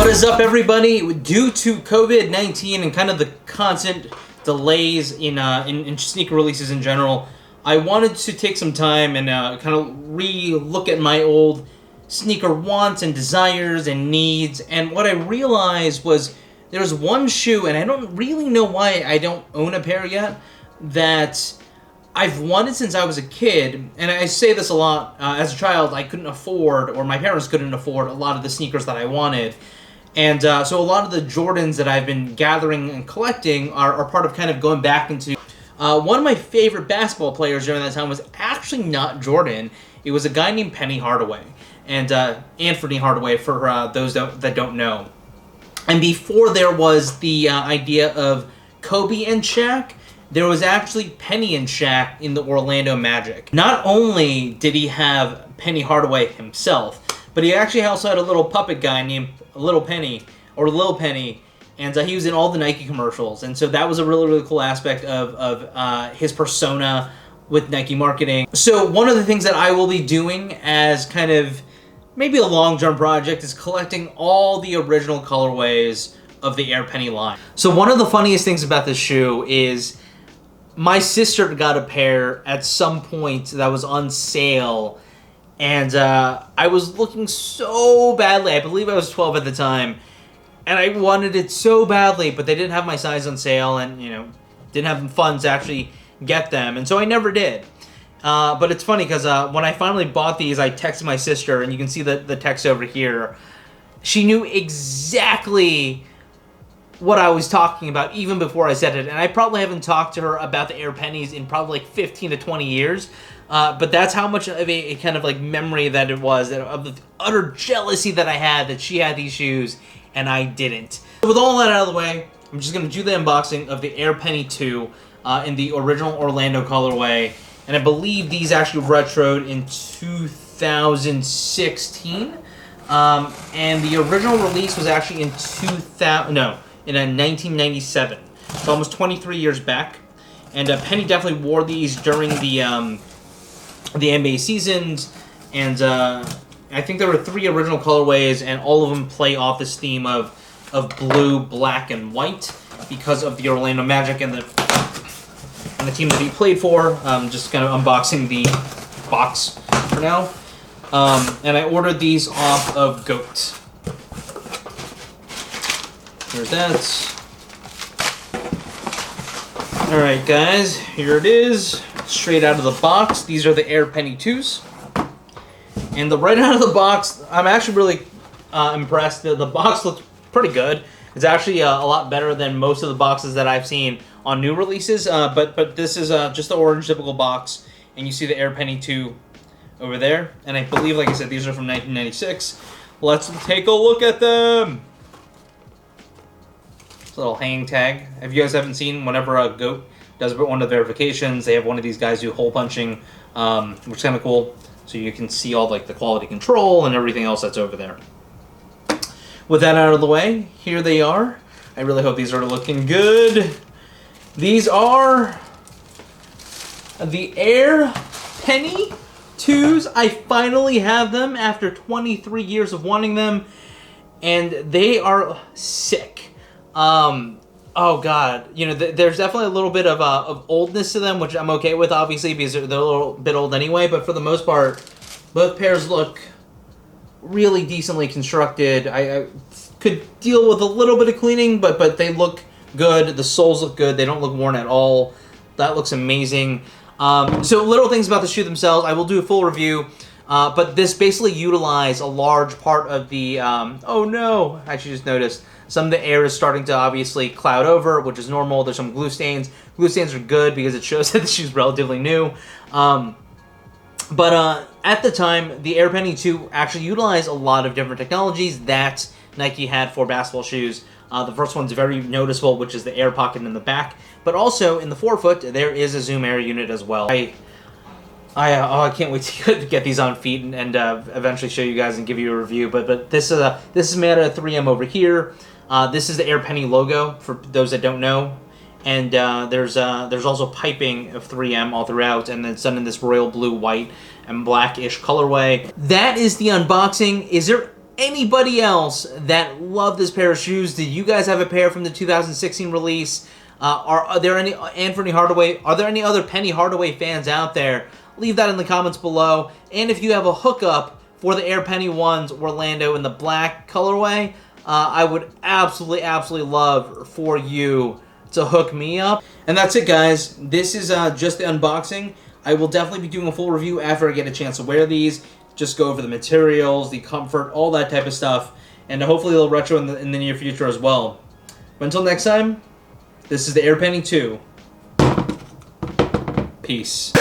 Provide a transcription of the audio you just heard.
What is up, everybody? Due to COVID-19 and kind of the constant delays in sneaker releases in general, I wanted to take some time and kind of re-look at my old sneaker wants and desires and needs. And what I realized was there's one shoe, and I don't really know why I don't own a pair yet, that I've wanted since I was a kid. And I say this a lot. As a child, I couldn't afford, or my parents couldn't afford, a lot of the sneakers that I wanted. And so a lot of the Jordans that I've been gathering and collecting are part of kind of going back into... one of my favorite basketball players during that time was actually not Jordan. It was a guy named Penny Hardaway. And Anthony Hardaway, for those that don't know. And before there was the idea of Kobe and Shaq, there was actually Penny and Shaq in the Orlando Magic. Not only did he have Penny Hardaway himself, but he actually also had a little puppet guy named Little Penny, and he was in all the Nike commercials. And so that was a really, really cool aspect of his persona with Nike marketing. So one of the things that I will be doing as kind of maybe a long-term project is collecting all the original colorways of the Air Penny line. So one of the funniest things about this shoe is my sister got a pair at some point that was on sale, and I was looking so badly. I believe I was 12 at the time, and I wanted it so badly, but they didn't have my size on sale, and didn't have the funds to actually get them, and so I never did. But it's funny because when I finally bought these, I texted my sister, and you can see the text over here. She knew exactly what I was talking about even before I said it, and I probably haven't talked to her about the Air Pennies in probably like 15 to 20 years. But that's how much of a kind of like memory that it was, of the utter jealousy that I had that she had these shoes and I didn't. So with all that out of the way, I'm just going to do the unboxing of the Air Penny 2 in the original Orlando colorway. And I believe these actually retroed in 2016. And the original release was actually in 1997. So almost 23 years back. And Penny definitely wore these during the NBA seasons, and I think there were 3 original colorways, and all of them play off this theme of blue, black, and white because of the Orlando Magic and the team that he played for. Just kind of unboxing the box for now, and I ordered these off of Goat. Here's that. All right, guys, here it is. Straight out of the box. These are the Air Penny 2s. And right out of the box, I'm actually really impressed. The box looks pretty good. It's actually a lot better than most of the boxes that I've seen on new releases. But this is just the orange typical box. And you see the Air Penny 2 over there. And I believe, like I said, these are from 1996. Let's take a look at them. It's a little hanging tag. If you guys haven't seen, whenever a Goat does one of the verifications, they have one of these guys do hole punching, which is kind of cool. So you can see all like the quality control and everything else that's over there. With that out of the way, here they are. I really hope these are looking good. These are the Air Penny 2s. I finally have them after 23 years of wanting them, and they are sick. Oh god, there's definitely a little bit of oldness to them, which I'm okay with, obviously, because they're a little bit old anyway, but for the most part, both pairs look really decently constructed. I could deal with a little bit of cleaning, but they look good. The soles look good. They don't look worn at all. That looks amazing. So little things about the shoe themselves, I will do a full review, but this basically utilized a large part of the, oh no, I actually just noticed, some of the air is starting to obviously cloud over, which is normal. There's some glue stains. Glue stains are good because it shows that the shoe's relatively new. But at the time, the Air Penny 2 actually utilized a lot of different technologies that Nike had for basketball shoes. The first one's very noticeable, which is the air pocket in the back. But also, in the forefoot, there is a Zoom Air unit as well. I can't wait to get these on feet and eventually show you guys and give you a review. But this is made out of 3M over here. This is the Air Penny logo for those that don't know, and there's also piping of 3M all throughout, and then it's done in this royal blue, white, and blackish colorway. That is the unboxing. Is there anybody else that love this pair of shoes, do you guys have a pair from the 2016 release? Are there any Anthony Hardaway? Are there any other Penny Hardaway fans out there? Leave that in the comments below. And if you have a hookup for the Air Penny 1s Orlando in the black colorway, I would absolutely love for you to hook me up. And that's it, guys. This is just the unboxing. I will definitely be doing a full review after I get a chance to wear these. Just go over the materials, the comfort, all that type of stuff. And hopefully a little retro in the near future as well. But until next time, this is the Air Penny 2. Peace.